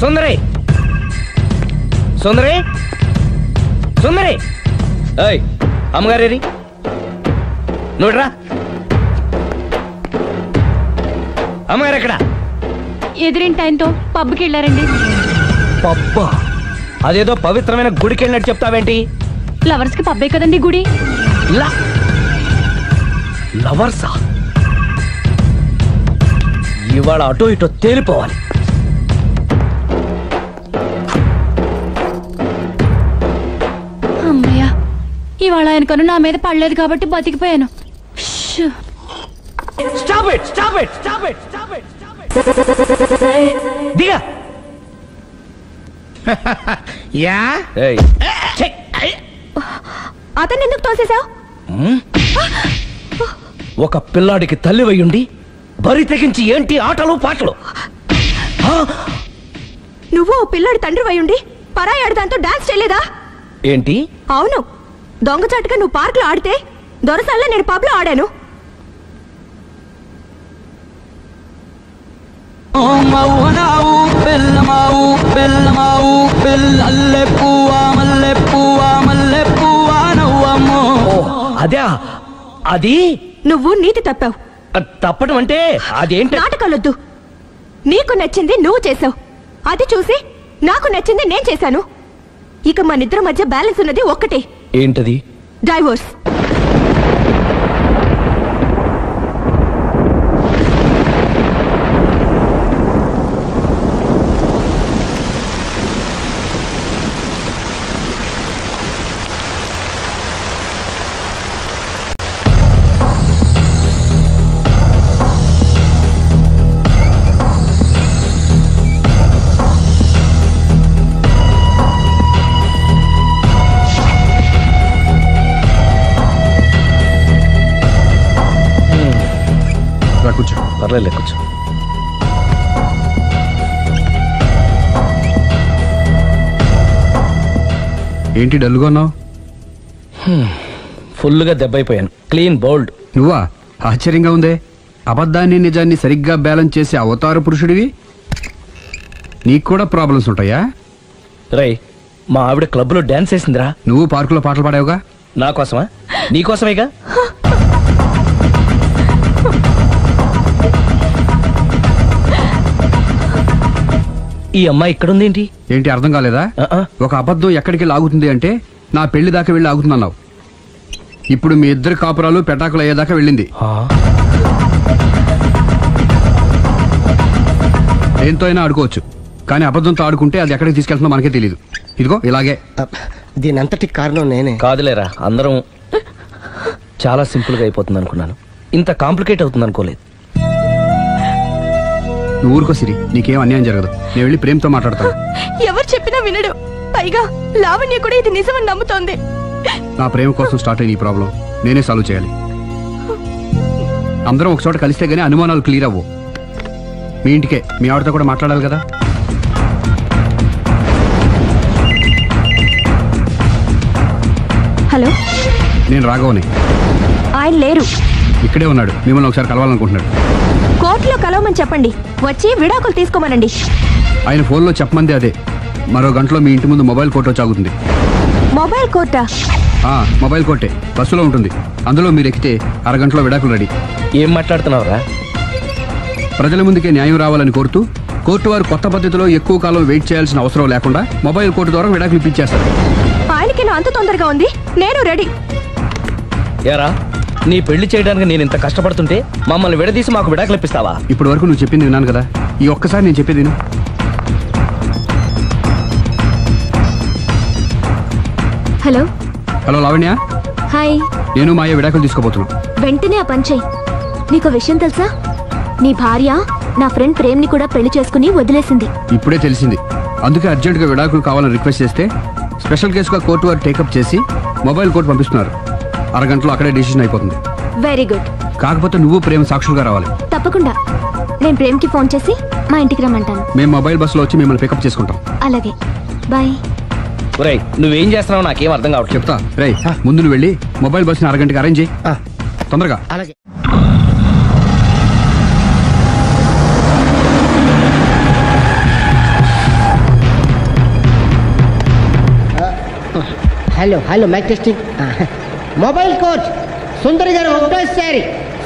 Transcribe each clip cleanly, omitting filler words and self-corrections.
సుందరి సుందరి సుందరి ఏయ్ అమ్మగారేరి నువ్వురా అమ్మగారు ఎక్కడ ఎదురింటి ఆయనతో పబ్కి వెళ్ళారండి పబ్బా అదేదో పవిత్రమైన గుడికి వెళ్ళినట్టు చెప్తావేంటి లవర్స్ కి పబ్బే కదండి గుడి లవర్సా ఇవాళ అటో ఇటో తేలిపోవాలి అమ్మయ్య ఇవాళ ఆయన కను నా మీద పడలేదు కాబట్టి బతికిపోయాను దిగా అతన్ని ఎందుకు తోసేశావు ఒక పిల్లాడికి తల్లి వయ్యుండి బరి తెగించి ఏంటి ఆటలు పాటలు నువ్వు ఓ పిల్లాడి తండ్రి వయ్యుండి పరాయి ఆడదాంతో డాన్స్ చేయలేదా ఏంటి అవును దొంగచాటుగా నువ్వు పార్క్ లో ఆడితే దొరసల్లా నేను పబ్ లో ఆడాను అదే అది నువ్వు నీతి తప్పావు తప్పడం అంటే అదేంటి నాటకాలొద్దు నీకు నచ్చింది నువ్వు చేసావు అది చూసి నాకు నచ్చింది నేను చేశాను ఇక మన ఇద్దరి మధ్య బ్యాలెన్స్ ఉన్నది ఒక్కటే ఏంటది డైవోర్స్ పర్లేదు కూర్చో ఏంటి డల్గా ఉన్నావు ఫుల్గా దెబ్బైపోయాను క్లీన్ బౌల్డ్ నువ్వా ఆశ్చర్యంగా ఉందే అబద్ధాన్ని నిజాన్ని సరిగ్గా బ్యాలెన్స్ చేసే అవతార పురుషుడివి నీకు కూడా ప్రాబ్లమ్స్ ఉంటాయా రై మా ఆవిడ క్లబ్లో డాన్స్ వేసిందిరా నువ్వు పార్కులో పాటలు పాడావుగా నా కోసమా నీకోసమేగా ఈ అమ్మాయి ఇక్కడుందేంటి ఏంటి అర్థం కాలేదా ఒక అబద్ధం ఎక్కడికి లాగుతుంది అంటే నా పెళ్లి దాకా వెళ్ళి ఆగుతున్నావు ఇప్పుడు మీ ఇద్దరు కాపురాలు పెటాకులు అయ్యేదాకా వెళ్ళింది దేంతో అయినా ఆడుకోవచ్చు కానీ అబద్ధంతో ఆడుకుంటే అది ఎక్కడికి తీసుకెళ్తుందో మనకే తెలియదు ఇదిగో ఇలాగే దీని అంతటి కారణం నేనే కాదులేరా అందరం చాలా సింపుల్గా అయిపోతుంది అనుకున్నాను ఇంత కాంప్లికేట్ అవుతుంది అనుకోలేదు నువ్వు ఊరుకో సిరి నీకేం అన్యాయం జరగదు నేను వెళ్ళి ప్రేమతో మాట్లాడతాను ఎవరు చెప్పినా వినడు పైగా లావణ్య కూడా ఇది నిజమని నమ్ముతోంది నా ప్రేమ కోసం స్టార్ట్ అయిన ఈ ప్రాబ్లం నేనే సాల్వ్ చేయాలి అందరం ఒక చోట కలిస్తే గానీ అనుమానాలు క్లియర్ అవ్వు మీ ఇంటికే మీ ఆవిడతో కూడా మాట్లాడాలి కదా హలో నేను రాఘవని ఆయన లేరు ఇక్కడే ఉన్నాడు మిమ్మల్ని ఒకసారి కలవాలనుకుంటున్నాడు కోర్టులో కలవమని చెప్పండి వచ్చి విడాకులు తీసుకోమనండి ఆయన ఫోన్లో చెప్పమంది అదే మరో గంటలో మీ ఇంటి ముందు మొబైల్ కోర్టు వచ్చి ఆగుతుంది మొబైల్ కోర్టా మొబైల్ కోర్టే బస్సులో ఉంటుంది అందులో మీరు ఎక్కితే అరగంటలో విడాకులు రెడీ ఏం మాట్లాడుతున్నావురా ప్రజల ముందుకే న్యాయం రావాలని కోరుతూ కోర్టు వారు కొత్త పద్ధతిలో ఎక్కువ కాలం వెయిట్ చేయాల్సిన అవసరం లేకుండా మొబైల్ కోర్టు ద్వారా విడాకులు ఇప్పించేస్తారు ఆయనకి అంత తొందరగా ఉంది నేను రెడీ యారా నీ పెళ్లి చేయడానికి నేను ఇంత కష్టపడుతుంటే మమ్మల్ని విడదీసి మాకు విడాకులు ఇప్పిస్తావా ఇప్పటి వరకు నువ్వు చెప్పింది విన్నాను కదా ఈ ఒక్కసారి నేను చెప్పేది విను హలో హలో లావణ్య హాయ్ నేను మాయ విడాకులు తీసుకోబోతున్నాను వెంటనే ఆ పని చెయ్యి నీకు విషయం తెలుసా నీ భార్య నా ఫ్రెండ్ ప్రేమ్ని కూడా పెళ్లి చేసుకుని వదిలేసింది ఇప్పుడే తెలిసింది అందుకే అర్జెంటుగా విడాకులు కావాలని రిక్వెస్ట్ చేస్తే స్పెషల్ కేసుగా కోర్టు వారు టేకప్ చేసి మొబైల్ కోర్టు పంపిస్తున్నారు అరగంటలో అక్కడే డిసిషన్ అయిపోతుంది వెరీ గుడ్ కాకపోతే నువ్వు ప్రేమ సాక్షులుగా రావాలి తప్పకుండా నేను ప్రేమ్కి ఫోన్ చేసి మా ఇంటికి రమ్మంటాను మేము మొబైల్ బస్సులో వచ్చి మిమ్మల్ని పికప్ చేసుకుంటాం అలాగే బాయ్ రేయ్ నువ్వేం చేస్తున్నావు నాకేం అర్థం కావట్లేదు చెప్తా రేయ్ ముందు నువ్వు వెళ్ళి మొబైల్ బస్సుని అరగంటకి అరేంజ్ చేయి తొందరగా అలాగే hello mic testing. Mobile coach Sundari గారు ఒకటోసారి,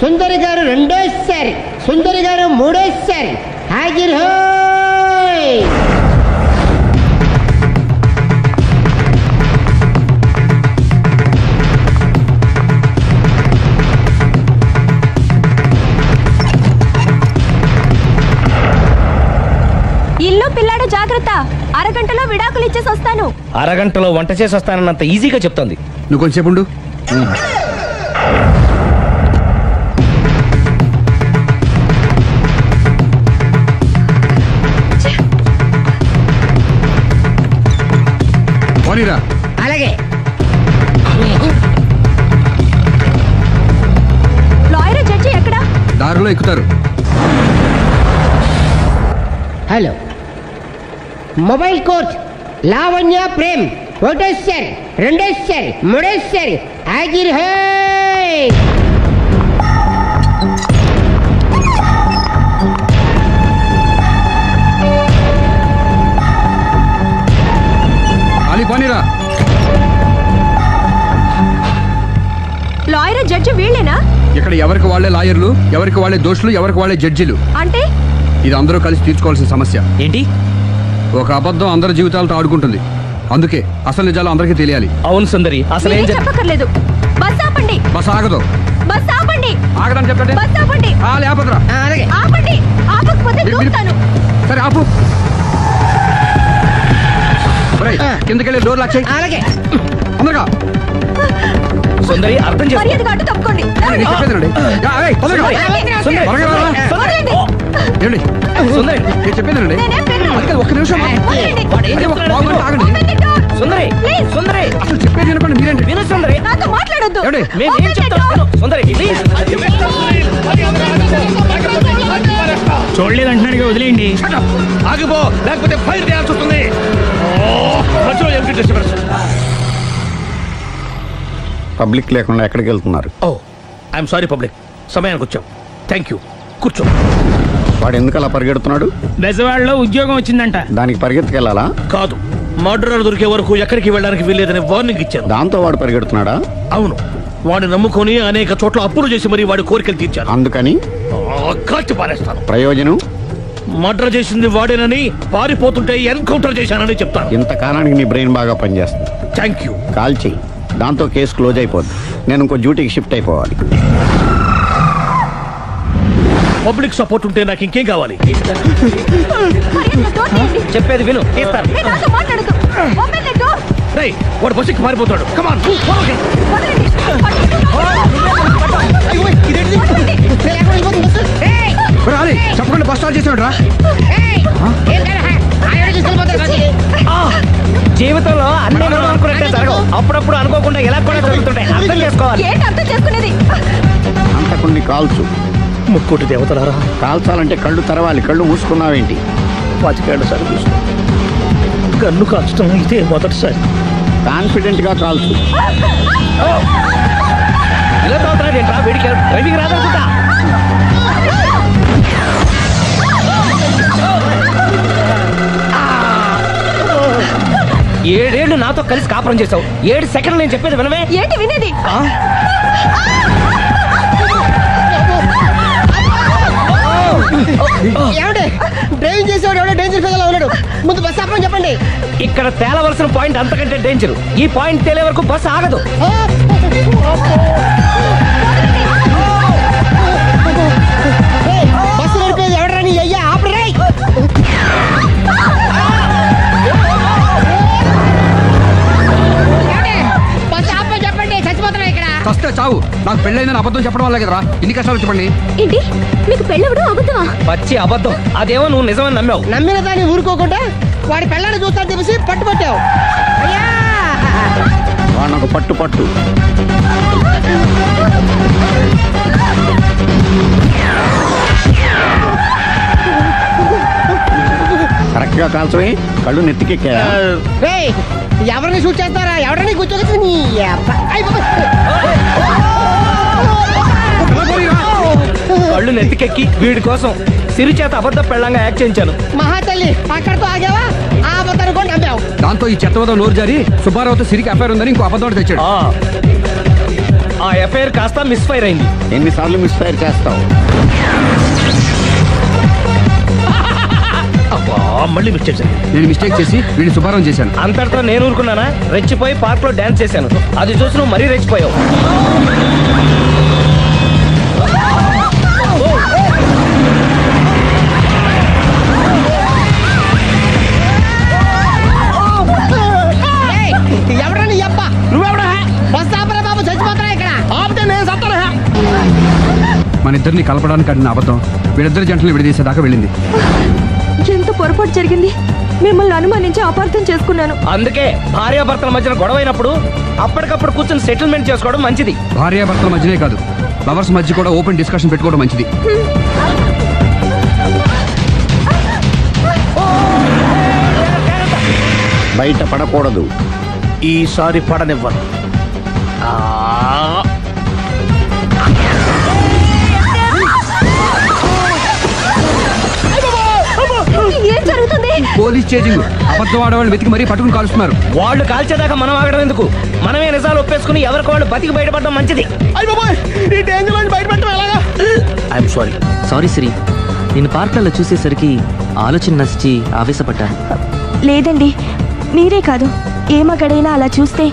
సుందరి గారు రెండోసారి, సుందరి గారు మూడోసారి. హాజర్ హోయ్. ఇల్లు పిల్లాడు జాగ్రత్త, అరగంటలో విడాకులు ఇచ్చేసి వస్తాను. అరగంటలో వంట చేసి వస్తానన్నంత ఈజీగా చెప్తోంది. నువ్వు కొంచెంసేపు ఉండు. పోనీరా. అలాగే. లాయర్ జడ్జి ఎక్కడా? దారిలో ఎక్కుతారు. Hello mobile coach Lavanya Prem ఒకటోసారి, రెండోసారి, మూడోసారి. హాజర్ హోయ్. ఖాళీ పోనీరా. Lawyer judge వీళ్ళేనా? ఇక్కడ ఎవరికి వాళ్ళే లాయర్లు, ఎవరికి వాళ్ళే దోషులు, ఎవరికి వాళ్ళే జడ్జిలు. అంటే ఇది అందరూ కలిసి తీర్చుకోవాల్సిన సమస్య. ఏంటి? ఒక అబద్ధం అందరి జీవితాలతో ఆడుకుంటుంది. అందుకే అసలు నిజాలు అందరికీ తెలియాలి. అవును సుందరి, అసలు ఏం చెప్పక్కర్లేదు. బస్ ఆపండి. బస్ ఆగదు. బస్ ఆపండి. ఆగదని చెప్పండి. బస్ ఆపండి. లేపద్రా. అలాగే. ఆపండి. ఆపకపోతే దూకుతాను. సరే ఆపు. కిందకెళ్ళి డోర్ లాక్ చేయి. అలాగే. తొందరగా. సుందరి అర్థం చేసుకో. మర్యాదగా అడ్డు తప్పుకోండి. నేను చెప్పేదేనండి. తొందరగా. సుందరి, త్వరగా రా. వదలండి. ఏమండి? సుందరి, నేను చెప్పేదేనండి. నేనేం వినను. అందుకే ఒక్క నిమిషం. వదలండి. వాడు ఏం అదే ఒక చెప్తున్నాడో పావుగంట ఆగండి. Open the door. Sundari, Please. సుందరి, అసలు చెప్పేది వినపండి మీరేంటి? విను సుందరి. నాతో మాట్లాడొద్దు. ఏమండి? మేము ఏం Open the చెప్తాం? door. విను. సుందరి, ప్లీజ్. చూడలేదు అంటున్నాడుగా, వదిలేయండి. ఆగిపో, లేకపోతే ఫైర్ చేయాల్సి వస్తుంది. మధ్యలో ఏమిటి డిస్టర్బెన్స్? పబ్లిక్ లేకుండా ఎక్కడికి వెళ్తున్నారు? ఓ ఐఎమ్ సారీ పబ్లిక్, సమయానికి వచ్చాం. థ్యాంక్ యూ, కూర్చో. వాడు ఎందుకు అలా పరిగెడుతున్నాడు? బెజవాడలో ఉద్యోగం వచ్చిందంట. దానికి పరిగెత్తుకెళ్ళాలా? కాదు, మర్డరర్ దొరికే వరకు ఎక్కడికి వెళ్ళడానికి వీల్లేదని వార్నింగ్ ఇచ్చాను. దాంతో వాడు పరిగెడుతున్నాడా? అవును, వాడిని నమ్ముకొని అనేక చోట్ల అప్పులు చేసి మరి వాడి కోరికలు తీర్చాను. అందుకని కాల్చి పారేస్తాను. ప్రయోజనం? మర్డర్ చేసింది వాడేనని, పారిపోతుంటే ఎన్కౌంటర్ చేశానని చెప్తాను. ఇంతకాలానికి నీ బ్రెయిన్ బాగా పనిచేస్తుంది. Thank you. కాల్ చెయ్యి, దాంతో కేసు క్లోజ్ అయిపోద్ది. నేను ఇంకో డ్యూటీకి షిఫ్ట్ అయిపోవాలి. పబ్లిక్ సపోర్ట్ ఉంటే నాకు ఇంకేం కావాలి? మర్యాదగా door తీయండి. చెప్పేది విను, తీస్తాను. మీరు నాతో మాట్లాడొద్దు. Open the door. రేయ్, వాడు బస్సుకి పారిపోతాడు. కమాన్. వదలండి. వదలండి. రాలి చెప్పకుండా బస్ స్టార్ట్ చేసాడు రా. జీవితంలో అన్ని మనం అనుకున్నట్టే జరగవు. అప్పుడప్పుడు అనుకోకుండా ఎలా కూడా జరుగుతుంటాయి. అర్థం చేసుకోవాలి. ఏంటి అర్థం చేసుకునేది? అంతకుని కాల్చు. ముక్కోటి దేవతలారా, కాల్చాలంటే కళ్ళు తెరవాలి. కళ్ళు మూసుకున్నావేంటి? 25 ఏళ్ల సర్వీస్, గన్ను కాల్చడం ఇదే మొదటిసారి. కాన్ఫిడెంట్ గా కాల్చు. ఇలా తోతున్నాడు ఏంట్రా? వీడికి డ్రైవింగ్ రాదనుకుంటా. ఏడేళ్లు నాతో కలిసి కాపురం చేసావు. 7 సెకండ్లు నేను చెప్పేది వినవే. ఏంటి వినేది? ఏమంటే డ్రైవింగ్ చేసేవాడు ఎవడో డేంజర్ ఫీల్ ఉన్నాడు. ముందు బస్ ఆపమని చెప్పండి. ఇక్కడ తేలవలసిన పాయింట్ అంతకంటే డేంజర్. ఈ పాయింట్ తేలే వరకు బస్సు ఆగదు. బస్సు నడిపేది ఎవడరా? నీ అయ్యా ఆపరే. బస్ ఆపమని చెప్పండి, చచ్చిపోతున్నా ఇక్కడ. వస్తే చావు. నాకు పెళ్ళైందని అబద్ధం చెప్పడం వల్ల కదరా ఇన్ని కష్టాలు చెప్పండి. ఏంటి మీకు పెళ్ళవడం అబద్ధమా? పచ్చి అబద్ధం. అదేమో నువ్వు నిజమని నమ్మావు. నమ్మిన దాన్ని ఊరుకోకుండా వాడి పెళ్ళాన్ని చూస్తాను తెలిసి పట్టుబట్టావు. అయ్యా వాడినొక పట్టు పట్టు. కరెక్ట్ గా కాల్చవే. కళ్ళు నెత్తికెక్కా? రేయ్, ఎవరిని షూట్ చేస్తారా? ఎవరిని కూర్చోగచ్చు నీ అబ్బా. అయ్ బాబోయ్. కళ్ళు నెత్తికెక్కి వీడి కోసం సిరి చేత అబద్ధ పెళ్ళంగా యాక్ట్ చేయించాను. మహాతల్లి అక్కడితో ఆగావా? ఆ అబద్ధ అనుకోని నమ్మావు. దాంతో ఈ చెత్తవదో నోరు జారి సుబ్బారావుతో సిరికి అఫైర్ ఉందని ఇంకో అబద్ధం తెచ్చాడు. ఆ ఎఫ్ఐఆర్ కాస్త మిస్ఫైర్ అయింది. ఎన్నిసార్లు మిస్ఫైర్ చేస్తావు? మళ్ళీ మిస్టేక్ సార్. నేను మిస్టేక్ చేసి వీడిని సుబ్బారావు చేశాను. అంతటితో నేను ఊరుకున్నానా? రెచ్చిపోయి పార్క్ లో డాన్స్ చేశాను. అది చూసి నువ్వు మరీ రెచ్చిపోయావు. ఎవరా నీ అబ్బా? నువ్వెవడా? బస్ ఆపరా బాబు, చచ్చిపోతారా ఇక్కడ? ఆపితే నేను సత్తారా? మన ఇద్దరిని కలపడానికి ఆడిన అబద్ధం వీళ్ళిద్దరి జంటలు విడదీసేదాకా వెళ్ళింది. ఎంత పొరపాటు జరిగింది. మిమ్మల్ని అనుమానించి అపార్థం చేసుకున్నాను. అందుకే భార్యాభర్తల మధ్యన గొడవైనప్పుడు అప్పటికప్పుడు కూర్చొని సెటిల్మెంట్ చేసుకోవడం మంచిది. భార్యాభర్తల మధ్యనే కాదు, లవర్స్ మధ్య కూడా ఓపెన్ డిస్కషన్ పెట్టుకోవడం మంచిది. బయట పడకూడదు. ఈసారి పడనివ్వను. ఏం జరుగుతుంది? Police chasing. అబద్ధం ఆడవాళ్ళు వెతికి మరీ పట్టుకుని కాలుస్తున్నారు. వాళ్ళు కాల్చేదాకా మనం ఆగడం ఎందుకు? మనమే నిజాలు ఒప్పేసుకుని ఎవరికి వాళ్ళు బతికి బయటపడడం మంచిది. ఈ డేంజర్ నుంచి బయటపడటం ఎలాగా? I'm sorry. సారీ శ్రీ, నేను పార్కులలో చూసేసరికి ఆలోచన నచ్చి ఆవేశపడ్డాను. లేదండి, మీరే కాదు, ఏ మగాడైనా అలా చూస్తే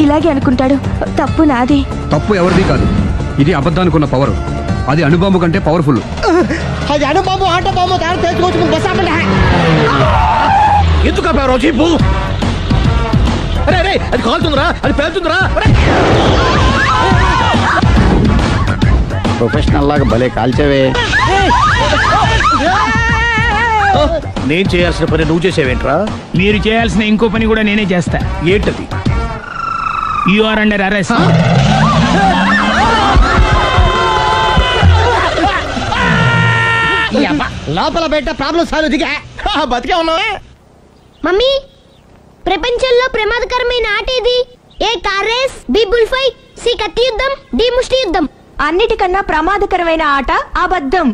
ఇలాగే అనుకుంటాడు. తప్పు నాదే. తప్పు ఎవరిది కాదు. ఇది అబద్ధానికి ఉన్న పవర్. అది అణుబాంబు కంటే పవర్ఫుల్. అది అణుబాంబు, ఆటో బాంబు తయారు తెచ్చుకోవచ్చు. బస్ ఆపండి. ఎందుకు ఆపావు జీపు? అరే అరే, అది కాలుతుందిరా, అది పేలుతుందిరా. ప్రొఫెషనల్ లాగా భలే కాల్చేవే. నేను చేయాల్సిన పని నువ్వు చేసేవేంట్రా? మీరు చేయాల్సిన ఇంకో పని కూడా నేనే చేస్తా. ఏంటది? You are under arrest. లోపల బయట ప్రాబ్లం సాల్వ్ దిగా బతికే ఉన్నావే. మమ్మీ, ప్రపంచంలో ప్రమాదకరమైన ఆట ఇది. A car race, B bull fight, C కత్తి యుద్ధం, డి ముష్టి యుద్ధం. అన్నిటికన్నా ప్రమాదకరమైన ఆట అబద్ధం.